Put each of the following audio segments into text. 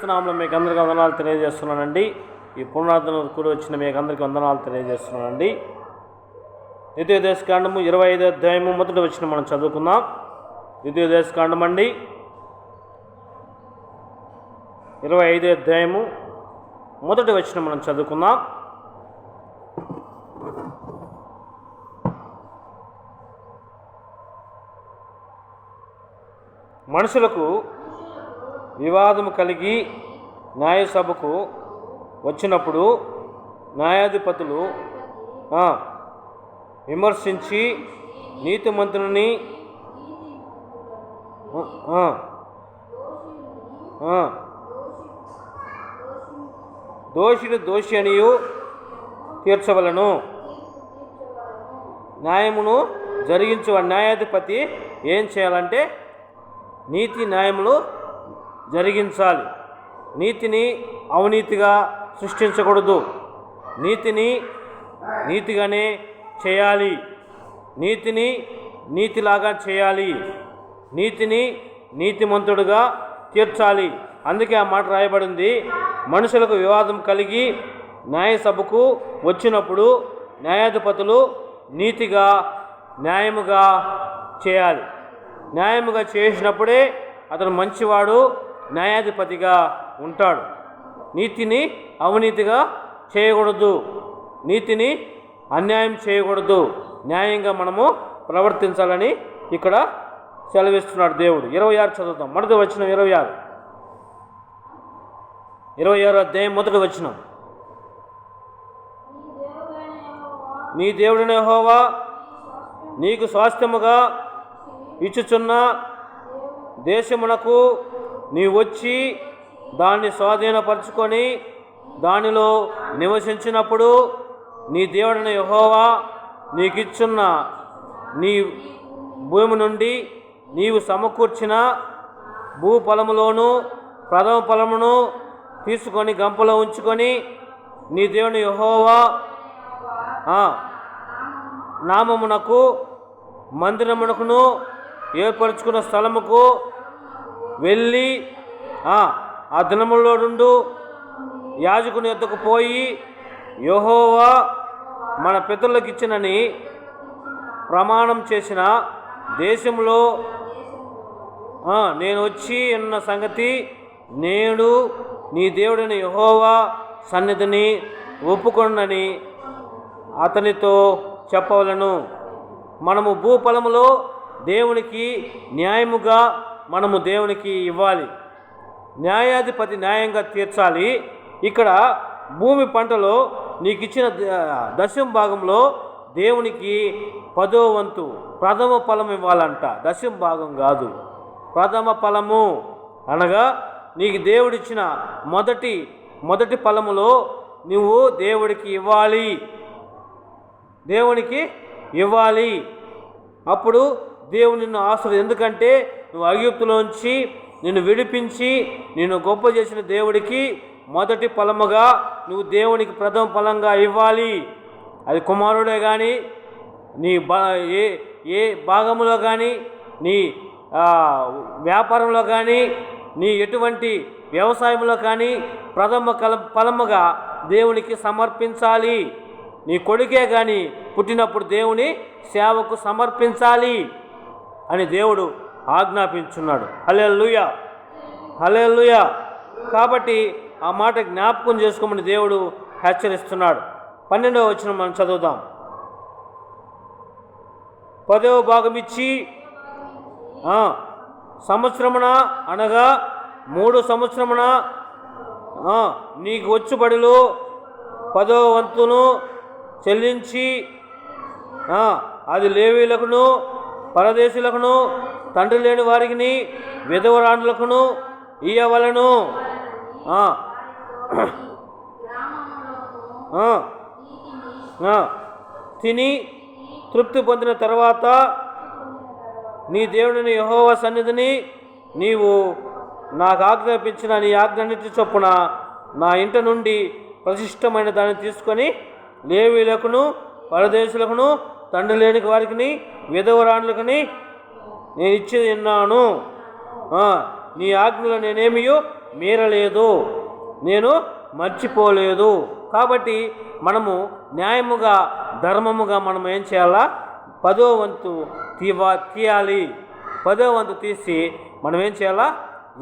నామములో మీకు అందరికీ వందనాలు తెలియజేస్తున్నానండి. ఈ పునరుద్ధరణ కూడి వచ్చిన మీకు అందరికీ వందనాలు తెలియజేస్తున్నానండి. ద్వితీయోపదేశకాండము 25వ అధ్యాయము మొదటి వచనం మనం చదువుకుందాం. ద్వితీయోపదేశకాండం అండి 25వ అధ్యాయము మొదటి వచనం మనం చదువుకుందాం. మనుషులకు వివాదము కలిగి న్యాయసభకు వచ్చినప్పుడు న్యాయాధిపతులు విమర్శించి నీతిమంతుని దోషి అనియు తీర్చవలను. న్యాయమును జరిగించే న్యాయాధిపతి ఏం చేయాలంటే నీతి న్యాయములు జరిగించాలి. నీతిని అవినీతిగా సృష్టించకూడదు. నీతిని నీతిగానే చేయాలి. నీతిని నీతిలాగా చేయాలి. నీతిని నీతిమంతుడుగా తీర్చాలి. అందుకే ఆ మాట రాయబడింది. మనుషులకు వివాదం కలిగి న్యాయసభకు వచ్చినప్పుడు న్యాయాధిపతులు నీతిగా న్యాయముగా చేయాలి. న్యాయముగా చేసినప్పుడే అతను మంచివాడు, న్యాయాధిపతిగా ఉంటాడు. నీతిని అవినీతిగా చేయకూడదు. నీతిని అన్యాయం చేయకూడదు. న్యాయంగా మనము ప్రవర్తించాలని ఇక్కడ సెలవిస్తున్నాడు దేవుడు. 26 చదువుతాం. మొదటి వచనం 26 అధ్యాయం మొదటి వచనం. నీ దేవుడైన యెహోవా నీకు స్వాస్థ్యముగా ఇచ్చుచున్న దేశమునకు నీ వచ్చి దాన్ని స్వాధీనపరచుకొని దానిలో నివసించినప్పుడు నీ దేవుడైన యెహోవా నీకిచ్చున్న నీ భూమి నుండి నీవు సమకూర్చిన భూఫలములోను ప్రథమ ఫలమును తీసుకొని గంపలో ఉంచుకొని నీ దేవుని యెహోవా నామమునకు మందిరమునకును ఏర్పరచుకున్న స్థలముకు వెళ్ళి ఆ దినములో నుండి యాజకుని యొద్దకు పోయి యెహోవా మన పితరులకు ఇచ్చినని ప్రమాణం చేసిన దేశంలో నేను వచ్చి ఉన్న సంగతి నేడు నీ దేవుడైన యెహోవా సన్నిధిని ఒప్పుకొనని అతనితో చెప్పవలను. మనము భూఫలములో దేవునికి న్యాయముగా మనము దేవునికి ఇవ్వాలి. న్యాయాధిపతి న్యాయంగా తీర్చాలి. ఇక్కడ భూమి పంటలో నీకు ఇచ్చిన దశమ భాగంలో దేవునికి 10వ వంతు ప్రథమ ఫలం ఇవ్వాలంట. దశమ భాగం కాదు, ప్రథమ ఫలము అనగా నీకు దేవుడిచ్చిన మొదటి ఫలములో నువ్వు దేవుడికి ఇవ్వాలి. అప్పుడు దేవుడు నిన్ను ఎందుకంటే నువ్వు ఐగుప్తులోంచి నిన్ను విడిపించి నిన్ను గొప్ప చేసిన దేవుడికి మొదటి ఫలముగా నువ్వు దేవునికి ప్రథమ ఫలంగా ఇవ్వాలి. అది కుమారుడే కానీ నీ ఏ భాగంలో కానీ నీ వ్యాపారంలో కానీ నీ ఎటువంటి వ్యవసాయంలో కానీ ప్రథమ ఫలముగా దేవునికి సమర్పించాలి. నీ కొడుకే కానీ పుట్టినప్పుడు దేవుని సేవకు సమర్పించాలి అని దేవుడు ఆజ్ఞాపించున్నాడు. హల్లెలూయా, హల్లెలూయా. కాబట్టి ఆ మాట జ్ఞాపకం చేసుకోమని దేవుడు హెచ్చరిస్తున్నాడు. 12వ వచనం మనం చదువుదాం. 10వ భాగం ఇచ్చి సంవత్సరమున అనగా 3 సంవత్సరమున నీకు వచ్చుబడిలో 10వ వంతును చెల్లించి అది లేవీయులకును పరదేశులకును తండ్రి లేని వారికి విధవరాండ్లకును ఇయ్యవలెను. తిని తృప్తి పొందిన తర్వాత నీ దేవుడిని యెహోవా సన్నిధిని నీవు నాకు ఆజ్ఞాపించిన నీ ఆజ్ఞానిటి చొప్పున నా ఇంట నుండి ప్రతిష్టమైన దాన్ని తీసుకొని లేవీయులకును పరదేశులకును తండ్రి లేని వారికి విధవరాండ్లకుని నేను ఇచ్చి ఉన్నాను. నీ ఆజ్ఞలో నేనేమియో మీరలేదు, నేను మర్చిపోలేదు. కాబట్టి మనము న్యాయముగా ధర్మముగా మనం ఏం చేయాలా? 10వ వంతు తీయాలి. 10వ వంతు తీసి మనం ఏం చేయాలా?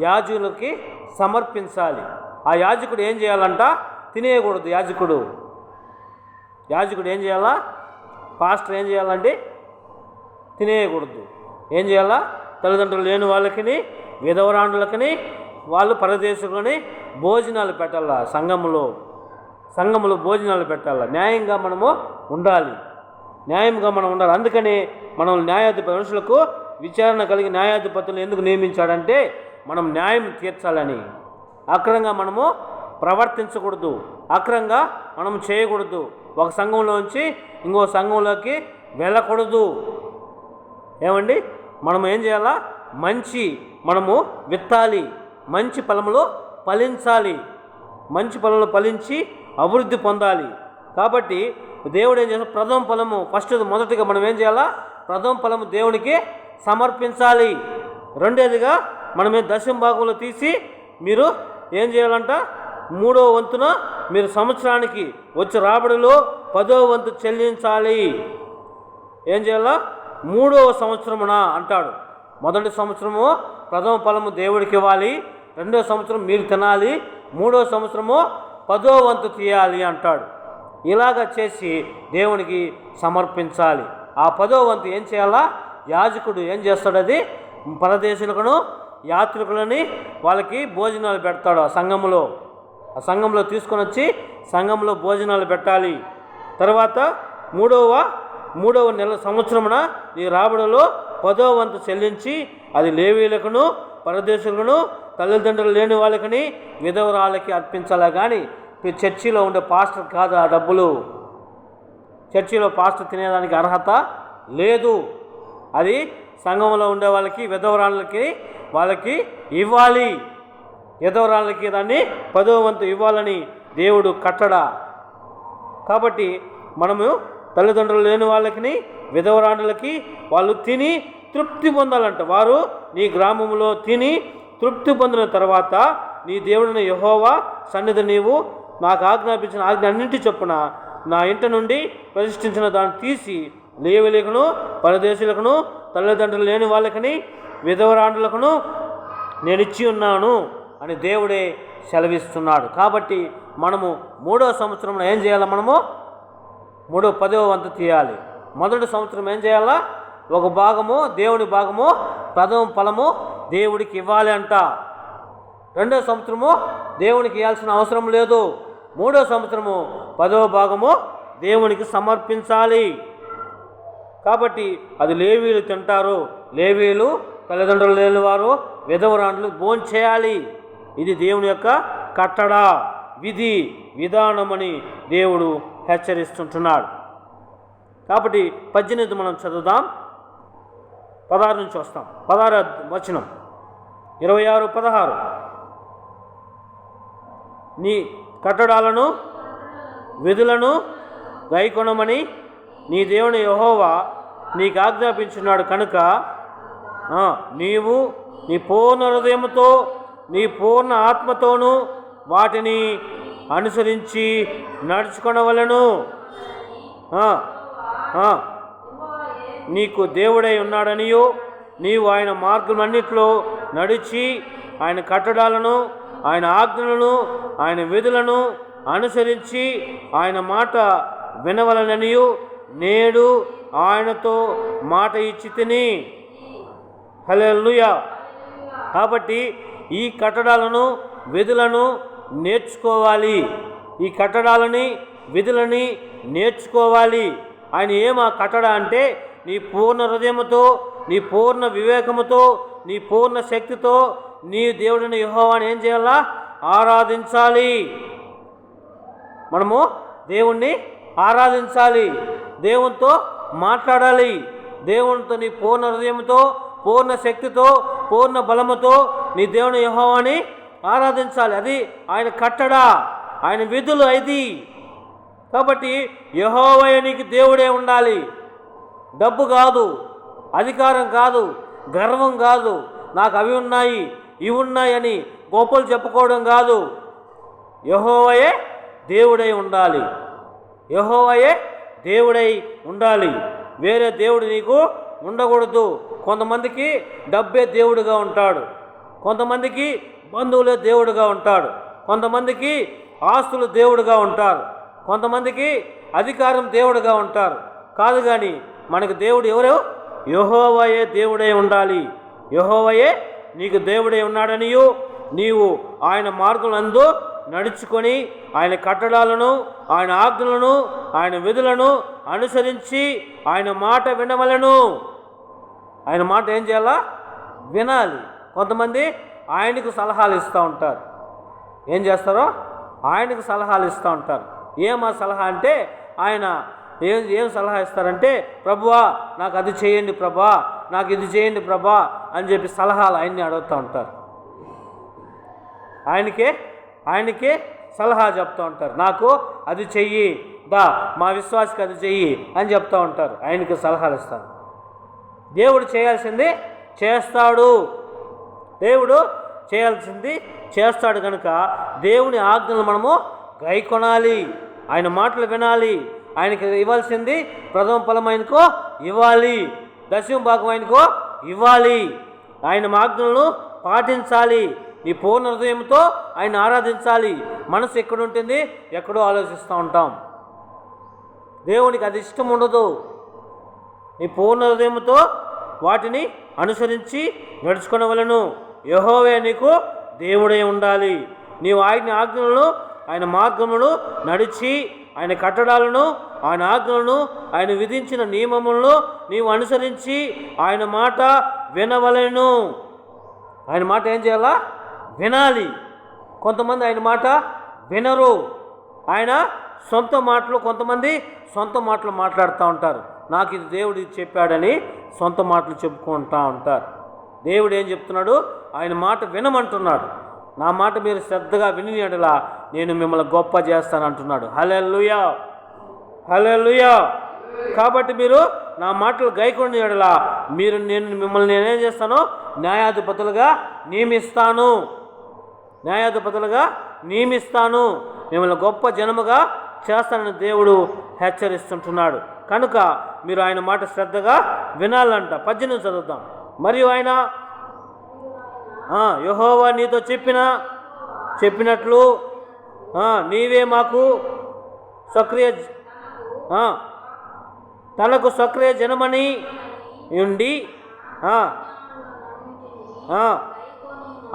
యాజకులకి సమర్పించాలి. ఆ యాజకుడు ఏం చేయాలంట? తినేయకూడదు. యాజకుడు ఏం చేయాలా? పాస్టర్ ఏం చేయాలండి? తినేయకూడదు. ఏం చేయాలా? తల్లిదండ్రులు లేని వాళ్ళకి, విధవరాండులకి, వాళ్ళు పరదేశులని భోజనాలు పెట్టాలా. సంఘములో భోజనాలు పెట్టాలా. న్యాయంగా మనము ఉండాలి. అందుకని మనం న్యాయాధిపతి మనుషులకు విచారణ కలిగి న్యాయాధిపతులు ఎందుకు నియమించాడంటే మనం న్యాయం తీర్చాలని. అక్రంగా మనము ప్రవర్తించకూడదు, అక్రంగా మనం చేయకూడదు, ఒక సంఘంలోంచి ఇంకో సంఘంలోకి వెళ్ళకూడదు. ఏమండి? మనం ఏం చేయాలా? మనము విత్తాలి, మంచి ఫలములు ఫలించాలి, మంచి ఫలములు ఫలించి అభివృద్ధి పొందాలి. కాబట్టి దేవుడు ఏం చేయాలి? ప్రథమ ఫలము మొదటిగా మనం ఏం చేయాలా? ప్రథమ ఫలము దేవునికి సమర్పించాలి. రెండేదిగా మనమే దశమ భాగంలో తీసి మీరు ఏం చేయాలంట? 3వ వంతున మీరు సంవత్సరానికి వచ్చే రాబడిలో 10వ వంతు చెల్లించాలి. ఏం చేయాలా? 3వ సంవత్సరమున అంటాడు. మొదటి సంవత్సరము ప్రథమ ఫలము దేవుడికి ఇవ్వాలి, 2వ సంవత్సరం మీరు తినాలి, 3వ సంవత్సరము 10వ వంతు తీయాలి అంటాడు. ఇలాగ చేసి దేవునికి సమర్పించాలి. ఆ 10వ వంతు ఏం చేయాలా? యాజకుడు ఏం చేస్తాడు? అది పరదేశులకును యాత్రికులని వాళ్ళకి భోజనాలు పెడతాడు. ఆ సంఘంలో తీసుకొని వచ్చి సంఘంలో భోజనాలు పెట్టాలి. తర్వాత మూడవ నెల సంవత్సరమున ఈ రాబడిలో 10వ వంతు చెల్లించి అది లేవీయులకును పరదేశులను తల్లిదండ్రులు లేని వాళ్ళకి విధవరాలకి అర్పించాలా. కానీ చర్చిలో ఉండే పాస్టర్ కాదు ఆ డబ్బులు. చర్చిలో పాస్టర్ తినేదానికి అర్హత లేదు. అది సంఘంలో ఉండే వాళ్ళకి విధవరాళ్ళకి వాళ్ళకి ఇవ్వాలి. విధవరాళ్ళకి దాన్ని 10వ వంతు ఇవ్వాలని దేవుడు కట్టడా. కాబట్టి మనము తల్లిదండ్రులు లేని వాళ్ళకి విధవరాండులకి వాళ్ళు తిని తృప్తి పొందాలంట. వారు నీ గ్రామంలో తిని తృప్తి పొందిన తర్వాత నీ దేవుడిని యెహోవా సన్నిధి నీవు నాకు ఆజ్ఞాపించిన ఆజ్ఞ అన్నింటి చొప్పున నా ఇంట నుండి ప్రతిష్ఠించిన దాన్ని తీసి లేవీయులకును పరదేశులకును తల్లిదండ్రులు లేని వాళ్ళకి విధవరాండులకును నేను ఇచ్చి ఉన్నాను అని దేవుడే సెలవిస్తున్నాడు. కాబట్టి మనము 3వ సంవత్సరంలో ఏం చేయాలి? మనము 10వ వంతు తీయాలి. మొదటి సంవత్సరం ఏం చేయాలా? ఒక భాగము దేవుని భాగము ప్రథమ ఫలము దేవుడికి ఇవ్వాలి అంట. 2వ సంవత్సరము దేవునికి ఇవ్వాల్సిన అవసరం లేదు. 3వ సంవత్సరము 10వ భాగము దేవునికి సమర్పించాలి. కాబట్టి అది లేవీయులు తింటారు. లేవీయులు తల్లిదండ్రులు లేని వారు విధవరాండ్లు భోంచేయాలి. ఇది దేవుని యొక్క కట్టడ, విధి విధానమని దేవుడు హెచ్చరిస్తుంటున్నాడు. కాబట్టి 18 మనం చదువుదాం. 16 నుంచి వస్తాం. 16వ వచనం, 26, 16. నీ కట్టడాలను విధులను గైకొనమని నీ దేవుని యెహోవా నీకు ఆజ్ఞాపించున్నాడు కనుక నీవు నీ పూర్ణ హృదయముతో నీ పూర్ణ ఆత్మతోనూ వాటిని అనుసరించి నడుచుకొనవలెను. నీకు దేవుడై ఉన్నాడనియో నీవు ఆయన మార్గములన్నిటిలో నడిచి ఆయన కట్టడాలను ఆయన ఆజ్ఞలను ఆయన విధులను అనుసరించి ఆయన మాట వినవలననియు నేడు ఆయనతో మాట ఇచ్చి తిని. హల్లెలూయా. కాబట్టి ఈ కట్టడాలను విధులను నేర్చుకోవాలి. ఈ కట్టడాలని విధులని నేర్చుకోవాలి. ఆయన ఏమా కట్టడ అంటే నీ పూర్ణ హృదయముతో నీ పూర్ణ వివేకముతో నీ పూర్ణ శక్తితో నీ దేవుడిని యెహోవాని ఏం చేయాలా? ఆరాధించాలి. మనము దేవుణ్ణి ఆరాధించాలి, దేవునితో మాట్లాడాలి. దేవునితో నీ పూర్ణ హృదయంతో పూర్ణ శక్తితో పూర్ణ బలముతో నీ దేవుని యెహోవాని ఆరాధించాలి. అది ఆయన కట్టడ, ఆయన విధులు ఇది. కాబట్టి యెహోవాయే నీకు దేవుడే ఉండాలి. డబ్బు కాదు, అధికారం కాదు, గర్వం కాదు, నాకు అవి ఉన్నాయి ఇవి ఉన్నాయని గొప్పలు చెప్పుకోవడం కాదు. యెహోవాయే దేవుడై ఉండాలి. యెహోవాయే దేవుడై ఉండాలి. వేరే దేవుడు నీకు ఉండకూడదు. కొంతమందికి డబ్బే దేవుడుగా ఉంటాడు, కొంతమందికి బంధువులే దేవుడుగా ఉంటాడు, కొంతమందికి ఆస్తులు దేవుడుగా ఉంటారు, కొంతమందికి అధికారం దేవుడుగా ఉంటారు. కాదు కానీ మనకు దేవుడు ఎవరు? యెహోవాయే దేవుడై ఉండాలి. యెహోవాయే నీకు దేవుడై ఉన్నాడనియు నీవు ఆయన మార్గములందు నడుచుకొని ఆయన కట్టడాలను, ఆయన ఆజ్ఞలను, ఆయన విధులను అనుసరించి ఆయన మాట వినవలను. ఆయన మాట ఏం చేయాలా? వినాలి. కొంతమంది ఆయనకు సలహాలు ఇస్తూ ఉంటారు. ఏం చేస్తారో ఆయనకు సలహాలు ఇస్తూ ఉంటారు. ఏమా సలహా అంటే ఆయన ఏం సలహా ఇస్తారంటే, ప్రభువా నాకు అది చేయండి ప్రభా, నాకు ఇది చేయండి ప్రభా అని చెప్పి సలహాలు ఆయన్ని అడుగుతూ ఉంటారు. ఆయనకే సలహా చెప్తూ ఉంటారు. నాకు అది చెయ్యి, మా విశ్వాసకి అది చెయ్యి అని చెప్తూ ఉంటారు. ఆయనకి సలహాలు ఇస్తారు. దేవుడు చేయాల్సింది చేస్తాడు. దేవుడు చేయాల్సింది చేస్తాడు కనుక దేవుని ఆజ్ఞలు మనము గైకొనాలి, ఆయన మాటలు వినాలి. ఆయనకి ఇవ్వాల్సింది ప్రథమ ఫలం ఆయనకో ఇవ్వాలి, దశమ భాగం ఆయనకో ఇవ్వాలి. ఆయన ఆజ్ఞలను పాటించాలి. నీ పూర్ణ హృదయంతో ఆయన ఆరాధించాలి. మనసు ఎక్కడుంటుంది? ఎక్కడో ఆలోచిస్తూ ఉంటాం. దేవునికి అది ఇష్టం ఉండదు. నీ పూర్ణ హృదయంతో వాటిని అనుసరించి నడుచుకొనవలెను. యెహోవా నీకు దేవుడై ఉండాలి. నీవు ఆయన ఆజ్ఞలను, ఆయన మార్గములను నడిచి ఆయన కట్టడాలను, ఆయన ఆజ్ఞలను, ఆయన విధించిన నియమములను నీవు అనుసరించి ఆయన మాట వినవలెను. ఆయన మాట ఏం చేయాలా? వినాలి. కొంతమంది ఆయన మాట వినరు. ఆయన సొంత మాటలు, కొంతమంది సొంత మాటలు మాట్లాడుతూ ఉంటారు. నాకు ఇది దేవుడు ఇది చెప్పాడని సొంత మాటలు చెప్పుకుంటూ ఉంటారు. దేవుడు ఏం చెప్తున్నాడు? ఆయన మాట వినమంటున్నాడు. నా మాట మీరు శ్రద్ధగా విని ఎడల నేను మిమ్మల్ని గొప్ప చేస్తానంటున్నాడు. హల్లెలూయా, హల్లెలూయా. కాబట్టి మీరు నా మాటలు గైకొని ఎడల మిమ్మల్ని నేనేం చేస్తాను? న్యాయాధిపతులుగా నియమిస్తాను. మిమ్మల్ని గొప్ప జనముగా చేస్తానని దేవుడు హెచ్చరిస్తుంటున్నాడు. కనుక మీరు ఆయన మాట శ్రద్ధగా వినాలంట. 18 చదువుతాం. మరియు ఆయన యెహోవా నీతో చెప్పినట్లు నీవే మాకు తనకు సక్రియ జనమని ఉండి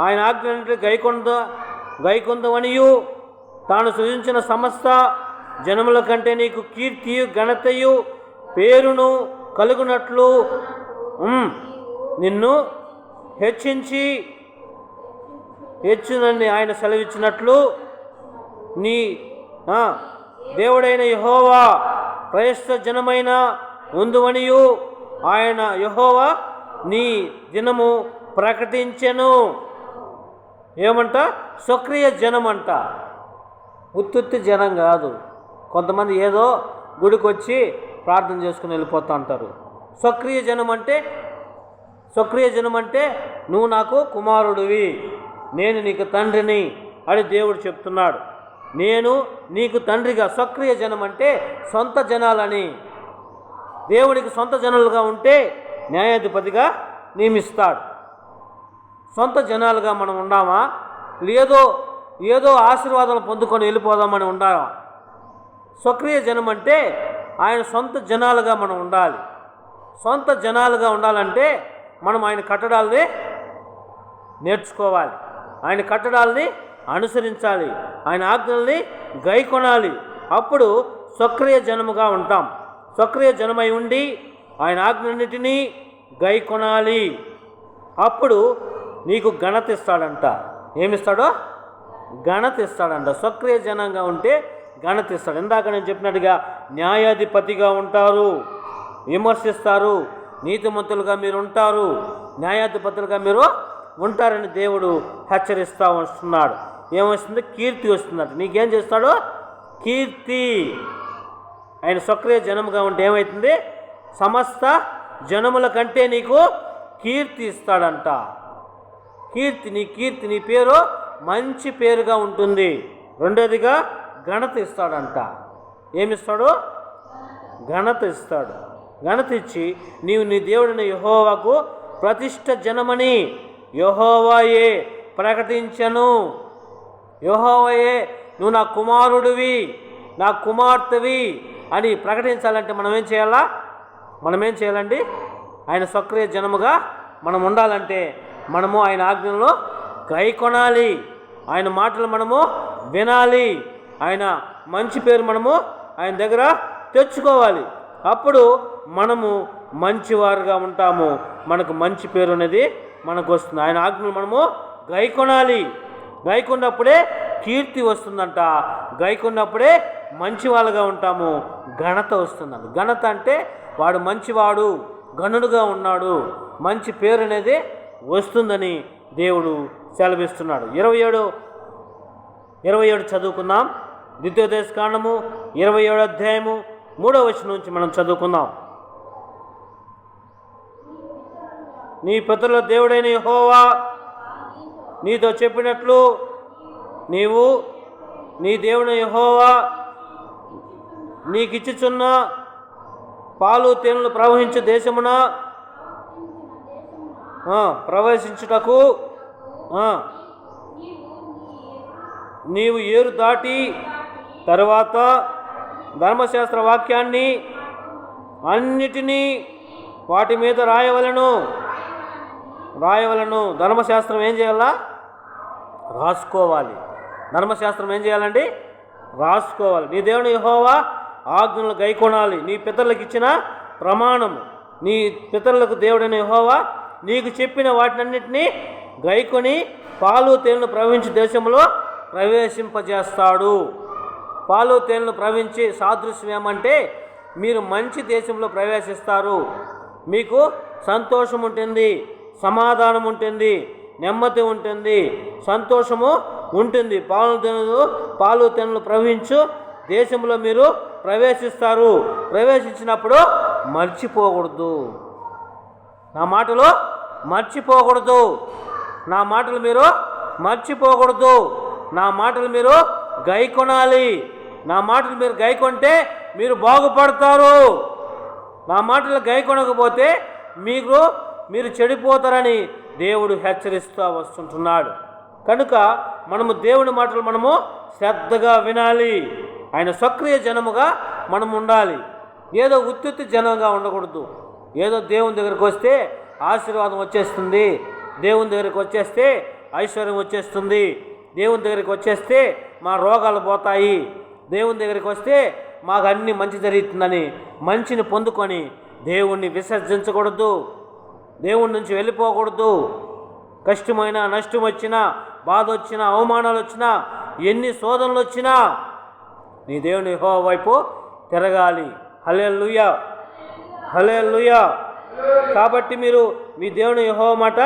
ఆయన ఆజ్ఞ గైకొందవనియు తాను సృజించిన సమస్త జనముల కంటే నీకు కీర్తియు ఘనతయు పేరును కలుగునట్లు నిన్ను హెచ్చునని ఆయన సెలవిచ్చినట్లు నీ దేవుడైన యెహోవా ప్రయస్త జనమైన ఉందువనియు ఆయన యెహోవా నీ దినము ప్రకటించెను. ఏమంట? సక్రియ జనం అంట. ఉత్తుత్తి జనం కాదు. కొంతమంది ఏదో గుడికి వచ్చి ప్రార్థన చేసుకుని వెళ్ళిపోతూ ఉంటారు. సక్రియ జనం అంటే నువ్వు నాకు కుమారుడివి, నేను నీకు తండ్రిని అని దేవుడు చెప్తున్నాడు. నేను నీకు తండ్రిగా. సక్రియ జనం అంటే సొంత జనాలని. దేవుడికి సొంత జనాలుగా ఉంటే న్యాయాధిపతిగా నియమిస్తాడు. సొంత జనాలుగా మనం ఉన్నామా? ఏదో ఆశీర్వాదాలు పొందుకొని వెళ్ళిపోదామని ఉండాలా? సక్రియ జనం అంటే ఆయన సొంత జనాలుగా మనం ఉండాలి. సొంత జనాలుగా ఉండాలంటే మనం ఆయన కట్టడాలని నేర్చుకోవాలి, ఆయన కట్టడాలని అనుసరించాలి, ఆయన ఆజ్ఞల్ని గైకొనాలి. అప్పుడు సక్రియ జనముగా ఉంటాం. సక్రియ జనమై ఉండి ఆయన ఆజ్ఞలన్నిటినీ గైకొనాలి. అప్పుడు నీకు ఘనత ఇస్తాడంట. ఏమిస్తాడో? ఘనత ఇస్తాడంట. సక్రియ జనంగా ఉంటే ఘనత ఇస్తాడు. ఇందాక నేను చెప్పినట్టుగా న్యాయాధిపతిగా ఉంటారు, విమర్శిస్తారు. నీతిమంతులుగా మీరు ఉంటారు, న్యాయాధిపతులుగా మీరు ఉంటారని దేవుడు హెచ్చరిస్తూ వస్తున్నాడు. ఏమొస్తుంది? కీర్తి వస్తుందట. నీకేం చేస్తాడు? కీర్తి. ఆయన సక్రియ జనముగా ఉంటే ఏమవుతుంది? సమస్త జనముల కంటే నీకు కీర్తి ఇస్తాడంట. కీర్తి, నీ పేరు మంచి పేరుగా ఉంటుంది. రెండోదిగా ఘనత ఇస్తాడంట. ఏమిస్తాడు? ఘనత ఇస్తాడు. ఘనత ఇచ్చి నీవు నీ దేవుడిని యెహోవాకు ప్రతిష్ఠ జనమని యెహోవాయే ప్రకటించను. యెహోవాయే నువ్వు నా కుమారుడివి, నా కుమార్తెవి అని ప్రకటించాలంటే మనం ఏం చేయాలండి? ఆయన సక్రియ జనముగా మనం ఉండాలంటే మనము ఆయన ఆజ్ఞలను గైకొనాలి. ఆయన మాటలు మనము వినాలి. ఆయన మంచి పేరు మనము ఆయన దగ్గర తెచ్చుకోవాలి. అప్పుడు మనము మంచివారుగా ఉంటాము. మనకు మంచి పేరు అనేది మనకు వస్తుంది. ఆయన ఆజ్ఞలు మనము గైకొనాలి. గైకొన్నప్పుడే కీర్తి వస్తుందంట. గైకొన్నప్పుడే మంచి వాళ్ళుగా ఉంటాము. ఘనత వస్తుందంట. ఘనత అంటే వాడు మంచివాడు, ఘనుడుగా ఉన్నాడు, మంచి పేరు అనేది వస్తుందని దేవుడు సెలవిస్తున్నాడు. 27 చదువుకుందాం. ద్వితీయోపదేశకాండము 27 అధ్యాయము 3వ వచనం నుంచి మనం చదువుకుందాం. నీ పితరుల దేవుడైన యెహోవా నీతో చెప్పినట్లు నీవు నీ దేవుని యెహోవా నీకిచ్చుచున్న పాలు తేనెలు ప్రవహించు దేశమున ప్రవేశించుటకు నీవు ఏరు దాటి తర్వాత ధర్మశాస్త్ర వాక్యాన్ని అన్నిటినీ వాటి మీద రాయవలను. ధర్మశాస్త్రం ఏం చేయాలా? రాసుకోవాలి. ధర్మశాస్త్రం ఏం చేయాలండి? రాసుకోవాలి. నీ దేవుని యెహోవా ఆజ్ఞలు గైకొనాలి. నీ పితరులకు ఇచ్చిన ప్రమాణము, నీ పితరులకు దేవుడైన యెహోవా నీకు చెప్పిన వాటినన్నిటినీ గైకొని పాలు తేనెలు ప్రవహించే దేశంలో ప్రవేశింపజేస్తాడు. పాలు తేనెలు ప్రవహించే సాదృశ్యం ఏమంటే మీరు మంచి దేశంలో ప్రవేశిస్తారు. మీకు సంతోషం ఉంటుంది, సమాధానం ఉంటుంది, నెమ్మది ఉంటుంది, సంతోషము ఉంటుంది. పాలు తేనెలు ప్రవహించు దేశంలో మీరు ప్రవేశిస్తారు. ప్రవేశించినప్పుడు మర్చిపోకూడదు. నా మాటలు మర్చిపోకూడదు. నా మాటలు మీరు మర్చిపోకూడదు. నా మాటలు మీరు గైకొనాలి. నా మాటలు మీరు గైకొంటే మీరు బాగుపడతారు. నా మాటలు గైకొనకపోతే మీరు చెడిపోతారని దేవుడు హెచ్చరిస్తూ వస్తుంటున్నాడు. కనుక మనము దేవుని మాటలు మనము శ్రద్ధగా వినాలి. ఆయన సక్రియ జనముగా మనం ఉండాలి. ఏదో ఉత్తుత్తి జనంగా ఉండకూడదు. ఏదో దేవుని దగ్గరికి వస్తే ఆశీర్వాదం వచ్చేస్తుంది, దేవుని దగ్గరికి వచ్చేస్తే ఐశ్వర్యం వచ్చేస్తుంది, దేవుని దగ్గరికి వచ్చేస్తే మా రోగాలు పోతాయి, దేవుని దగ్గరికి వస్తే మాకు అన్నీ మంచి జరుగుతుందని మంచిని పొందుకొని దేవుణ్ణి విసర్జించకూడదు. దేవుడి నుంచి వెళ్ళిపోకూడదు. కష్టమైనా, నష్టం వచ్చినా, బాధ వచ్చినా, అవమానాలు వచ్చినా, ఎన్ని శోధనలు వచ్చినా నీ దేవుని యెహోవా వైపు తిరగాలి. హల్లెలూయా, హల్లెలూయా. కాబట్టి మీరు మీ దేవుని యెహోవా మాట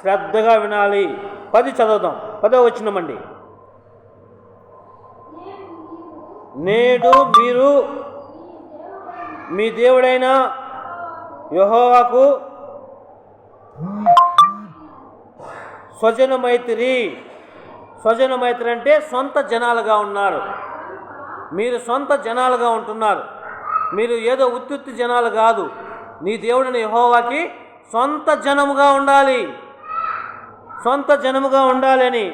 శ్రద్ధగా వినాలి. 10 చదువుదాం. 10వ వచనమండి. నేడు మీరు మీ దేవుడైన యెహోవాకు స్వజనమైత్రి. స్వజనమైత్రి అంటే సొంత జనాలుగా ఉన్నారు. మీరు సొంత జనాలుగా ఉంటున్నారు. మీరు ఏదో ఉత్తుత్తి జనాలు కాదు. నీ దేవుడిని యెహోవాకి సొంత జనముగా ఉండాలి. సొంత జనముగా ఉండాలని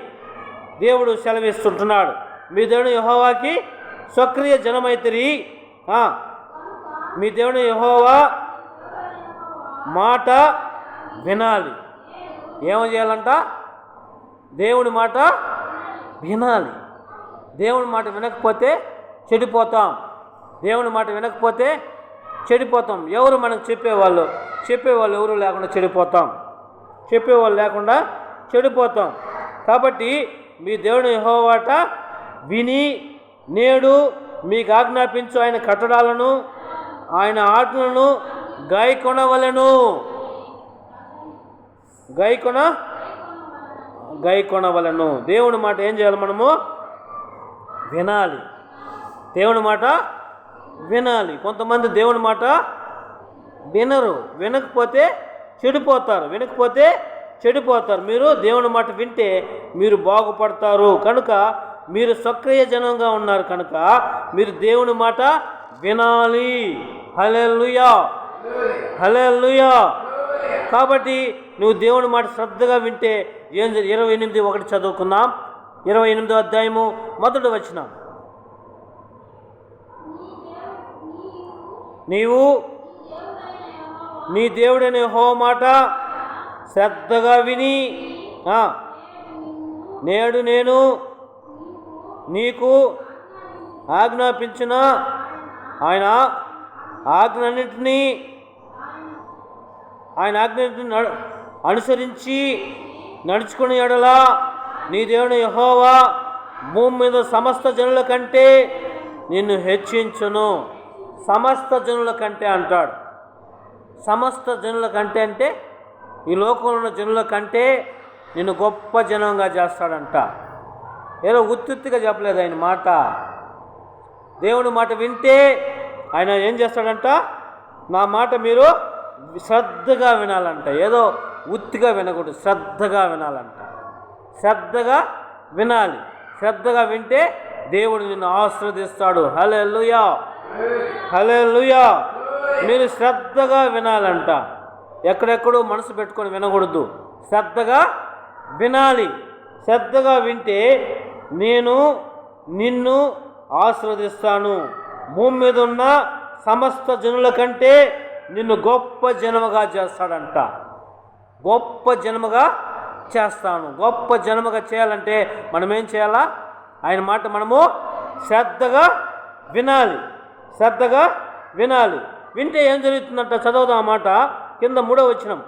దేవుడు సెలవిస్తుంటున్నాడు. మీ దేవుని యెహోవాకి సక్రియ జనమైత్రి. మీ దేవుని యెహోవా మాట వినాలి. ఏమో చేయాలంట? దేవుని మాట వినాలి. దేవుని మాట వినకపోతే చెడిపోతాం. దేవుని మాట వినకపోతే చెడిపోతాం. ఎవరు మనకు చెప్పేవాళ్ళు ఎవరు లేకుండా చెడిపోతాం. కాబట్టి మీ దేవుని యెహోవాట విని నేడు మీకు ఆజ్ఞాపించు ఆయన కట్టడాలను, ఆయన ఆజ్ఞలను గైకొనవలెను. గైకొనవలెను. దేవుని మాట ఏం చేయాలి? మనము వినాలి. దేవుని మాట వినాలి. కొంతమంది దేవుని మాట వినరు. వినకపోతే చెడిపోతారు. వినకపోతే చెడిపోతారు. మీరు దేవుని మాట వింటే మీరు బాగుపడతారు. కనుక మీరు సక్రియ జనంగా ఉన్నారు కనుక మీరు దేవుని మాట వినాలి. హల్లెలూయా, హల్లెలూయా. కాబట్టి నువ్వు దేవుని మాట శ్రద్ధగా వింటే ఏం 28:1 చదువుకుందాం. 28వ అధ్యాయము 1వ వచనం. నీవు నీ దేవుడైన యెహోవా మాట శ్రద్ధగా విని నేడు నేను నీకు ఆజ్ఞాపించిన ఆయన ఆజ్ఞన్నింటినీ అనుసరించి నడుచుకుని ఎడలా నీ దేవుని యెహోవా భూమి మీద సమస్త జనుల కంటే నిన్ను హెచ్చించును. సమస్త జనుల కంటే అంటాడు. సమస్త జనుల కంటే అంటే ఈ లోకంలో ఉన్న జనుల కంటే నిన్ను గొప్ప జనంగా చేస్తాడంట. ఏదో ఉత్తుత్తిగా చెప్పలేదు ఆయన మాట. దేవుని మాట వింటే ఆయన ఏం చేస్తాడంట, నా మాట మీరు శ్రద్ధగా వినాలంట. ఏదో ఉత్తిగా వినకూడదు, శ్రద్ధగా వినాలంట. శ్రద్ధగా వినాలి. శ్రద్ధగా వింటే దేవుడు నిన్ను ఆశీర్వదిస్తాడు. హల్లెలూయా, హల్లెలూయా. మీరు శ్రద్ధగా వినాలంట. ఎక్కడెక్కడో మనసు పెట్టుకొని వినకూడదు, శ్రద్ధగా వినాలి. శ్రద్ధగా వింటే నేను నిన్ను ఆశీర్వదిస్తాను. భూమి మీద ఉన్న సమస్త జనుల కంటే నిన్ను గొప్ప జనముగా చేస్తాడంట. గొప్ప జనముగా చేస్తాను. గొప్ప జనముగా చేయాలంటే మనం ఏం చేయాలా? ఆయన మాట మనము శ్రద్ధగా వినాలి. శ్రద్ధగా వినాలి. వింటే ఏం జరుగుతుందంట చదువుదాం. ఆ మాట కింద 3వ వచనం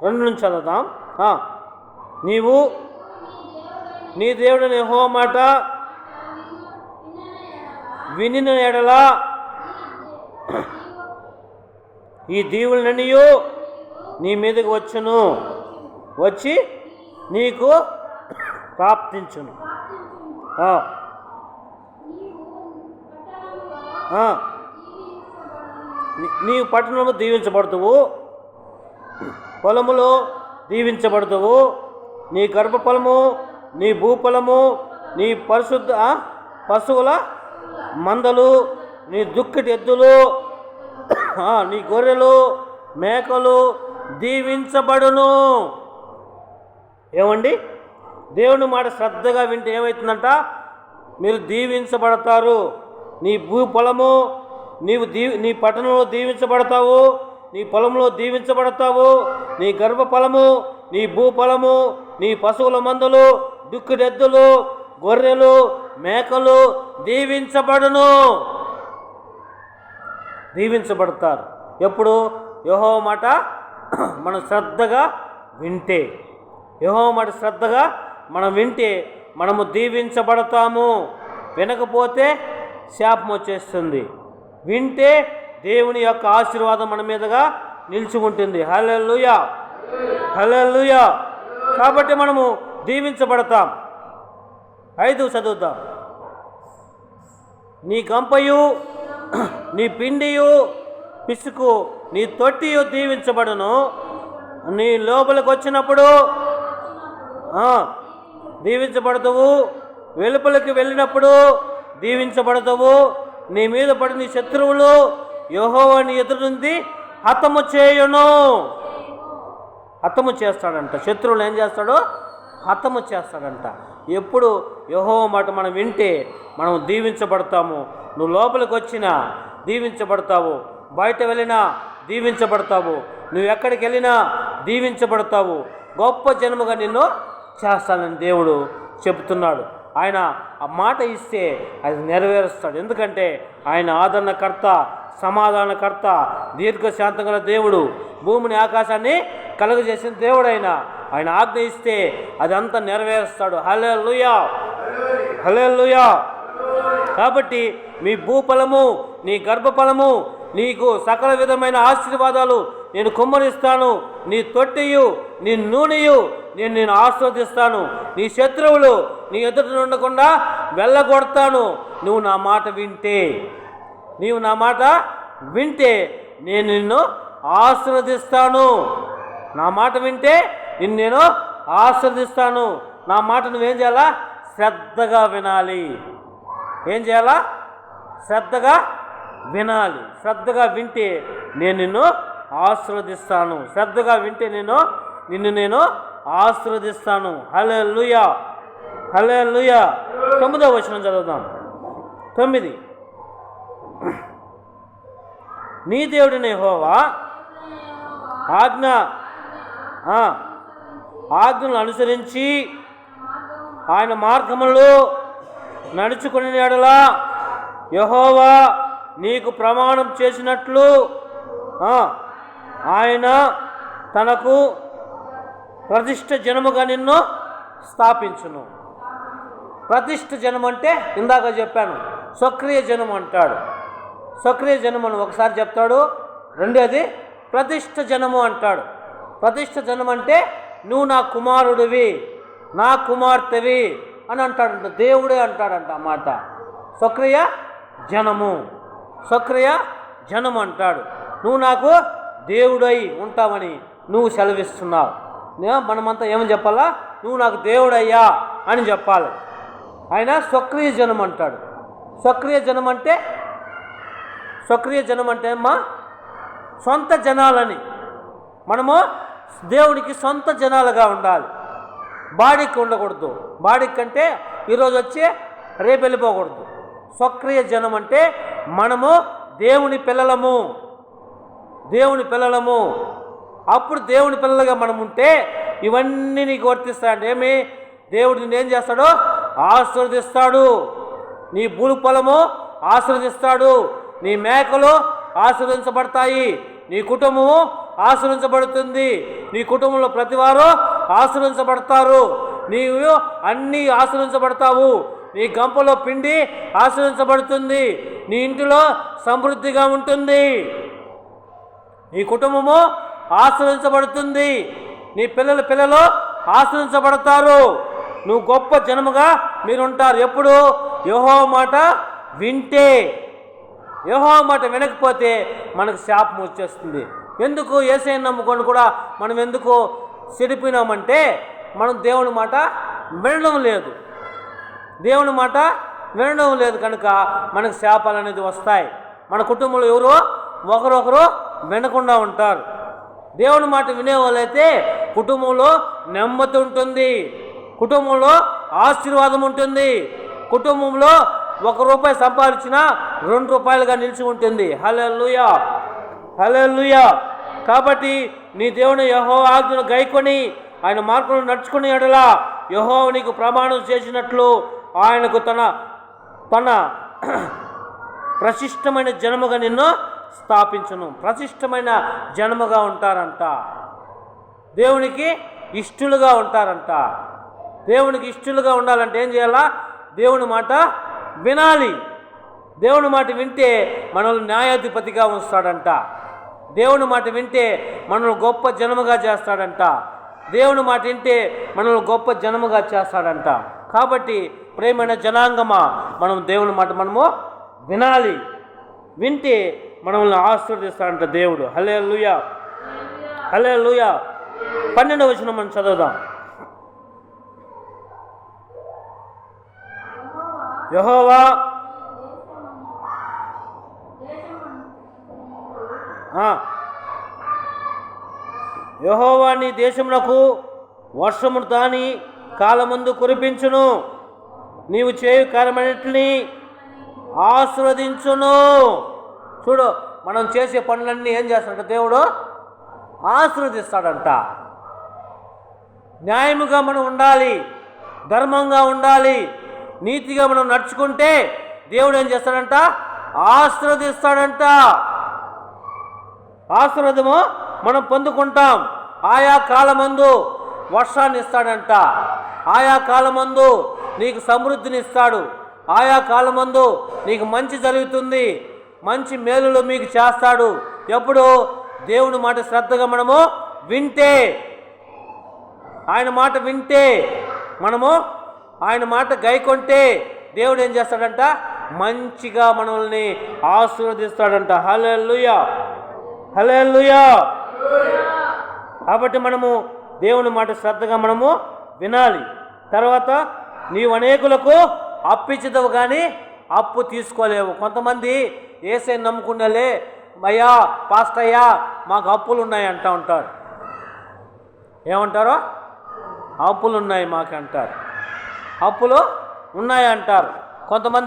2 నుంచి చదువుదాం. నీవు నీ దేవుడైన యెహోవా మాట వినిన ఎడల ఈ దీవులన్నీయు నీ మీదకి వచ్చును, వచ్చి నీకు ప్రాప్తించును. నీవు పట్టణము దీవించబడుతువు, పొలములో దీవించబడుతువు, నీ గర్భఫలము, నీ భూఫలము, నీ పరిశుద్ధ పశువుల మందలు, నీ దుక్కటి ఎద్దులు, నీ గొర్రెలు మేకలు దీవించబడును. ఏమండి, దేవుని మాట శ్రద్ధగా వింటే ఏమవుతుందంట, మీరు దీవించబడతారు. నీ భూఫలము, నీ పట్టణంలో దీవించబడతావు, నీ పొలంలో దీవించబడతావు, నీ గర్భఫలము, నీ భూఫలము, నీ పశువుల మందలు, దుక్కుడెద్దులు, గొర్రెలు మేకలు దీవించబడును. దీవించబడతారు. ఎప్పుడు? యెహోవా మాట మనం శ్రద్ధగా వింటే. యెహోవా మాట శ్రద్ధగా మనం వింటే మనము దీవించబడతాము. వినకపోతే శాపం వచ్చేస్తుంది. వింటే దేవుని యొక్క ఆశీర్వాదం మన మీదగా నిలిచి ఉంటుంది. హల్లెలూయా, హల్లెలూయా. కాబట్టి మనము దీవించబడతాం. 5 చదువుతాం. నీ గంపయు, నీ పిండియు, పిసుకు, నీ తొట్టియు దీవించబడును. నీ లోపలికి వచ్చినప్పుడు దీవించబడతావు, వెలుపలికి వెళ్ళినప్పుడు దీవించబడతావు. నీ మీద పడిన నీ శత్రువులు యెహోవా నీ ఎదురు నుండి హతము చేయును. హతము చేస్తాడంట. శత్రువులు ఏం చేస్తాడో హతము చేస్తాడంట. ఎప్పుడు యెహోవా మాట మనం వింటే మనం దీవించబడతాము. నువ్వు లోపలికి వచ్చినా దీవించబడతావు, బయట వెళ్ళినా దీవించబడతావు, నువ్వు ఎక్కడికి వెళ్ళినా దీవించబడతావు. గొప్ప జన్మగా నిన్ను చేస్తానని దేవుడు చెబుతున్నాడు. ఆయన ఆ మాట ఇస్తే అది నెరవేరుస్తాడు. ఎందుకంటే ఆయన ఆదరణకర్త, సమాధానకర్త, దీర్ఘశాంతం గల దేవుడు, భూమిని ఆకాశాన్ని కలుగజేసిన దేవుడు. ఆయన ఆజ్ఞ ఇస్తే అదంతా నెరవేరుస్తాడు. హల్లెలూయా, హల్లెలూయా. కాబట్టి మీ భూఫలము, నీ గర్భఫలము, నీకు సకల విధమైన ఆశీర్వాదాలు నేను కుమ్మరిస్తాను. నీ తొట్టియు, నీ నూనెయు నేను ఆస్వాదిస్తాను. నీ శత్రువులు నీ ఎదుట ఉండకుండా వెళ్ళగొడతాను. నువ్వు నా మాట వింటే, నీవు నా మాట వింటే నేను నిన్ను ఆశీర్వదిస్తాను. నా మాట వింటే నిన్ను నేను ఆశీర్వదిస్తాను. నా మాట నువ్వేం చేయాలా? శ్రద్ధగా వినాలి. ఏం చేయాలా? శ్రద్ధగా వినాలి. శ్రద్ధగా వింటే నేను నిన్ను ఆశీర్వదిస్తాను. శ్రద్ధగా వింటే నిన్ను నేను ఆశీర్వదిస్తాను. హల్లెలూయా, హల్లెలూయా. 9వ వచనం చదువుదాం. 9. నీ దేవుడిని యెహోవా ఆజ్ఞలను అనుసరించి ఆయన మార్గములో నడుచుకుని ఎడలా యెహోవా నీకు ప్రమాణం చేసినట్లు ఆయన తనకు ప్రతిష్ఠ జనముగా నిన్ను స్థాపించును. ప్రతిష్ఠ జనం అంటే ఇందాక చెప్పాను, స్వక్రియ జనం అంటాడు. స్వక్రియ జనము అని ఒకసారి చెప్తాడు, రెండోది ప్రతిష్ఠ జనము అంటాడు. ప్రతిష్ఠ జనం అంటే నువ్వు నా కుమారుడివి, నా కుమార్తెవి అని అంటాడంట. దేవుడే అంటాడంట అన్నమాట. స్వక్రియ జనము, స్వక్రియ జనం అంటాడు. నువ్వు నాకు దేవుడై ఉంటావని నువ్వు సెలవిస్తున్నావు. మనమంతా ఏమని చెప్పాలా? నువ్వు నాకు దేవుడయ్యా అని చెప్పాలి. ఆయన స్వక్రియ జనం అంటాడు. స్వక్రియ జనం అంటే అమ్మా సొంత జనాలని. మనము దేవునికి సొంత జనాలుగా ఉండాలి. బాడీకి ఉండకూడదు. బాడీకి అంటే ఈరోజు వచ్చి రేపు వెళ్ళిపోకూడదు. స్వక్రియ జనం అంటే మనము దేవుని పిల్లలము, దేవుని పిల్లలము. అప్పుడు దేవుని పిల్లలుగా మనం ఉంటే ఇవన్నీ నీకు వర్తిస్తాయంటే ఏమి? దేవుడు నిన్నేం చేస్తాడో ఆశీర్వదిస్తాడు. నీ భూమి పొలము ఆశీర్వదిస్తాడు. నీ మేకలు ఆశీర్వదించబడతాయి. నీ కుటుంబము ఆశీర్వదించబడుతుంది. నీ కుటుంబంలో ప్రతివారు ఆశీర్వదించబడతారు. నీవు అన్నీ ఆశీర్వదించబడతావు. నీ గంపలో పిండి ఆశీర్వదించబడుతుంది. నీ ఇంటిలో సమృద్ధిగా ఉంటుంది. నీ కుటుంబము ఆశీర్వదించబడుతుంది. నీ పిల్లలు ఆశీర్వదించబడతారు. నువ్వు గొప్ప జనముగా మీరుంటారు. ఎప్పుడు? యెహోవా మాట వింటే. యెహోవా మాట వినకపోతే మనకు శాపం వచ్చేస్తుంది. ఎందుకు? యేసయ్యను నమ్ముకొని కూడా మనం ఎందుకు చెడిపోయినామంటే మనం దేవుని మాట వినడం లేదు. దేవుని మాట వినడం లేదు కనుక మనకు శాపాలు అనేది వస్తాయి. మన కుటుంబంలో ఎవరో ఒకరొకరు వినకుండా ఉంటారు. దేవుని మాట వినేవాళ్ళైతే కుటుంబంలో నెమ్మది ఉంటుంది, కుటుంబంలో ఆశీర్వాదం ఉంటుంది, కుటుంబంలో ₹1 సంపాదించినా ₹2 నిలిచి ఉంటుంది. హల్లెలూయా, హల్లెలూయా. కాబట్టి నీ దేవుని యెహోవా ఆజ్ఞను గైకొని ఆయన మార్గంలో నడుచుకుని ఎడలా యెహోవా నీకు ప్రమాణం చేసినట్లు ఆయనకు తన ప్రశిష్టమైన జనముగా నిన్ను స్థాపించును. ప్రశిష్టమైన జనముగా ఉంటారంట. దేవునికి ఇష్టలుగా ఉంటారంట. దేవునికి ఇష్టలుగా ఉండాలంటే ఏం చేయాలా? దేవుని మాట వినాలి. దేవుని మాట వింటే మనల్ని న్యాయాధిపతిగా ఉంచుతాడంట. దేవుని మాట వింటే మనల్ని గొప్ప జనముగా చేస్తాడంట. దేవుని మాట వింటే మనల్ని గొప్ప జనముగా చేస్తాడంట. కాబట్టి ప్రేమైన జనాంగమా, మనం దేవుని మాట మనము వినాలి. వింటే మనల్ని ఆశీర్వదిస్తాడంట దేవుడు. హల్లెలూయా, హల్లెలూయా. 12వ వచనం మనం చదువుదాం. యెహోవా యెహోవా నీ దేశమునకు వర్షము దాని కాలమందు కురిపించును, నీవు చేయు కార్యమన్నిటిని ఆశీర్వదించును. చూడు, మనం చేసే పనులన్నీ ఏం చేస్తాడంట? దేవుడు ఆశీర్వదిస్తాడంట. న్యాయముగా మనం ఉండాలి, ధర్మంగా ఉండాలి, నీతిగా మనం నడుచుకుంటే దేవుడు ఏం చేస్తాడంట? ఆశీర్వదిస్తాడంట. ఆశీర్వాదము మనం పొందుకుంటాం. ఆయా కాలమందు వర్షాన్ని ఇస్తాడంట. ఆయా కాలమందు నీకు సమృద్ధిని ఇస్తాడు. ఆయా కాలమందు నీకు మంచి జరుగుతుంది, మంచి మేలులు మీకు చేస్తాడు. ఎప్పుడు? దేవుని మాట శ్రద్ధగా మనము వింటే, ఆయన మాట వింటే, మనము ఆయన మాట గైకొంటే దేవుడు ఏం చేస్తాడంట? మంచిగా మనల్ని ఆశీర్వదిస్తాడంట. హల్లెలూయా, హల్లెలూయా. కాబట్టి మనము దేవుని మాట శ్రద్ధగా మనము వినాలి. తర్వాత నీవు అనేకులకు అప్పిచ్చిదవు కానీ అప్పు తీసుకోలేవు. కొంతమంది యేసయ్యను నమ్ముకున్నలే, అయ్యా పాస్టర్ అయ్యా మాకు అప్పులు ఉన్నాయి అంటూ ఉంటారు. ఏమంటారో అప్పులు ఉన్నాయి మాకు అంటారు, అప్పులు ఉన్నాయి అంటారు. కొంతమంది